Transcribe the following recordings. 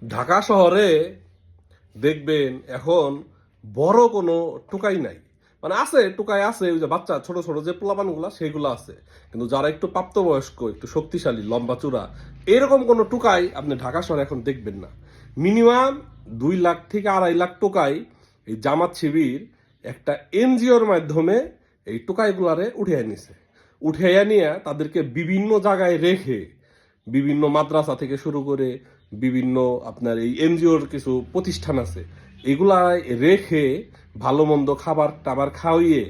ঢাকা শহরে দেখবেন এখন বড় কোনো টোকাই নাই। মানে আছে, টোকাই আছে, ওই যে বাচ্চা ছোট ছোট যে পোলাপানগুলা সেগুলো আছে, কিন্তু যারা একটু প্রাপ্তবয়স্ক, একটু শক্তিশালী, লম্বা চূড়া, এরকম কোনো টোকাই আপনি ঢাকা শহরে এখন দেখবেন না। মিনিমাম 2 লাখ থেকে 2.5 লাখ টোকাই এই জামাত শিবির একটা এনজিওর মাধ্যমে এই টোকাইগুলারে উঠিয়ে নিছে। উঠিয়ে নিয়ে তাদেরকে বিভিন্ন জায়গায় রেখে, বিভিন্ন মাদ্রাসা থেকে শুরু করে বিভিন্ন আপনার এই এনজিওর কিছু প্রতিষ্ঠান আছে, এগুলায় রেখে ভালো মন্দ খাবার টাবার খাওয়িয়ে,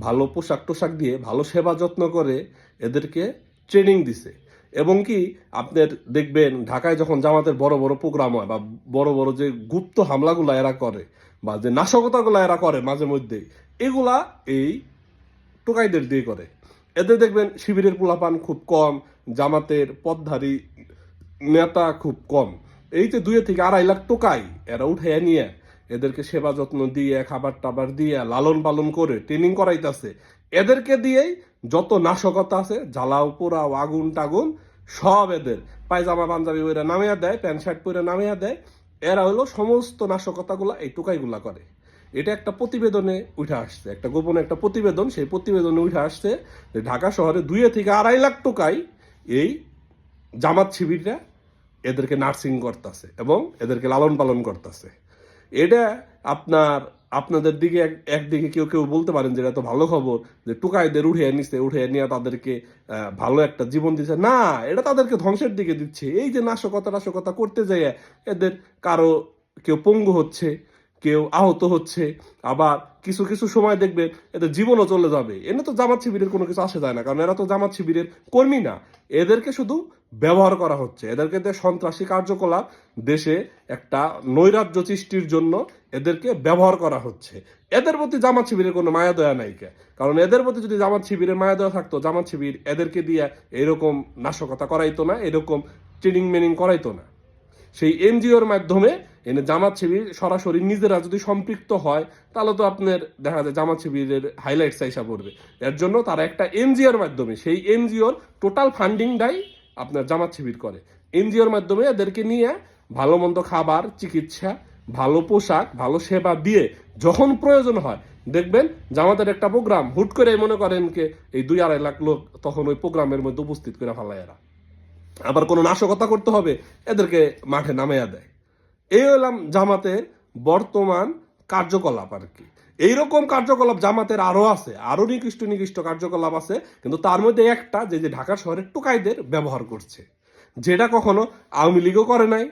ভালো পোশাক টোশাক দিয়ে, ভালো সেবা যত্ন করে এদেরকে ট্রেনিং দিছে। এবং কি আপনার দেখবেন ঢাকায় যখন জামাতের বড় বড় প্রোগ্রাম হয় বা বড় বড় যে গুপ্ত হামলাগুলো এরা করে বা যে নাশকতাগুলো এরা করে মাঝে মধ্যে, এগুলা এই টোকাইদের দিয়ে করে। এদের দেখবেন শিবিরের পোলাপান খুব কম, জামাতের পদধারী নেতা খুব কম। এই যে 2 থেকে 2.5 লাখ টোকাই এরা উঠাইয়া নিয়ে এদেরকে সেবা যত্ন দিয়ে, খাবার টাবার দিয়ে, লালন পালন করে ট্রেনিং করাইতেছে। এদেরকে দিয়েই যত নাশকতা আছে, জ্বালাও পোড়াও আগুন টাগুন সব এদের পায়জামা পাঞ্জাবি পরে নামিয়া দেয়, প্যান্ট শার্ট পরে নামিয়া দেয়। এরা হলো সমস্ত নাশকতাগুলা এই টোকাইগুলা করে। এটা একটা প্রতিবেদনে উঠে আসছে, একটা গোপনে একটা প্রতিবেদন, সেই প্রতিবেদনে উঠে আসছে যে ঢাকা শহরে 2 থেকে 2.5 লাখ টোকাই এই জামাত শিবিররা এদেরকে নার্সিং করতেছে এবং এদেরকে লালন পালন করতেছে। এটা আপনার আপনাদের দিকে একদিকে কেউ কেউ বলতে পারেন যে এটা তো ভালো খবর, যে টুকাইদের উঠে নিচ্ছে, উঠে নিয়ে তাদেরকে ভালো একটা জীবন দিচ্ছে। না, এটা তাদেরকে ধ্বংসের দিকে দিচ্ছে। এই যে নাশকতা করতে যাই এদের কারো কেউ পঙ্গু হচ্ছে, কেউ আহত হচ্ছে, আবার কিছু কিছু সময় দেখবে এদের জীবনও চলে যাবে। এনে তো জামাত শিবিরের কোনো কিছু আসে যায় না, কারণ এরা তো জামাত শিবিরের কর্মী না। এদেরকে শুধু ব্যবহার করা হচ্ছে, এদেরকে সন্ত্রাসী কার্যকলাপ, দেশে একটা নৈরাজ্য সৃষ্টির জন্য এদেরকে ব্যবহার করা হচ্ছে। এদের প্রতি জামাত শিবিরের কোনো মায়া দয়া নাই। কারণ এদের প্রতি যদি জামাত শিবিরের মায়া দয়া থাকতো, জামাত শিবির এদেরকে দিয়ে এরকম নাশকতা করাইতো না, এরকম ট্রেনিং মেনিং করাইতো না। সেই এনজিওর মাধ্যমে এনে জামাত শিবির সরাসরি নিজেরা যদি সম্পৃক্ত হয়, তাহলে তো আপনার দেখা যায় জামাত শিবিরের হাইলাইটস আইসা পড়বে। এর জন্য তারা একটা এনজিওর মাধ্যমে, সেই এনজিওর টোটাল ফান্ডিংটাই আপনার জামাত শিবির করে। এনজিওর মাধ্যমে এদেরকে নিয়ে ভালো মন্দ খাবার, চিকিৎসা, ভালো পোশাক, ভালো সেবা দিয়ে যখন প্রয়োজন হয়, দেখবেন জামাতের একটা প্রোগ্রাম হুট করে মনে করেন কে এই 2-2.5 লাখ লোক তখন ওই প্রোগ্রামের মধ্যে উপস্থিত করে ফেলায় এরা। আবার কোনো নাশকতা করতে হবে, এদেরকে মাঠে নামাইয়া দেয়। এই হলাম জামাতের বর্তমান কার্যকলাপ আর কি। এইরকম কার্যকলাপ জামাতের আরো আছে, আরো নিকৃষ্ট নিকৃষ্ট কার্যকলাপ আছে, কিন্তু তার মধ্যে একটা যে ঢাকা শহরের টোকাইদের ব্যবহার করছে, যেটা কখনো আওয়ামী লীগও করে নাই,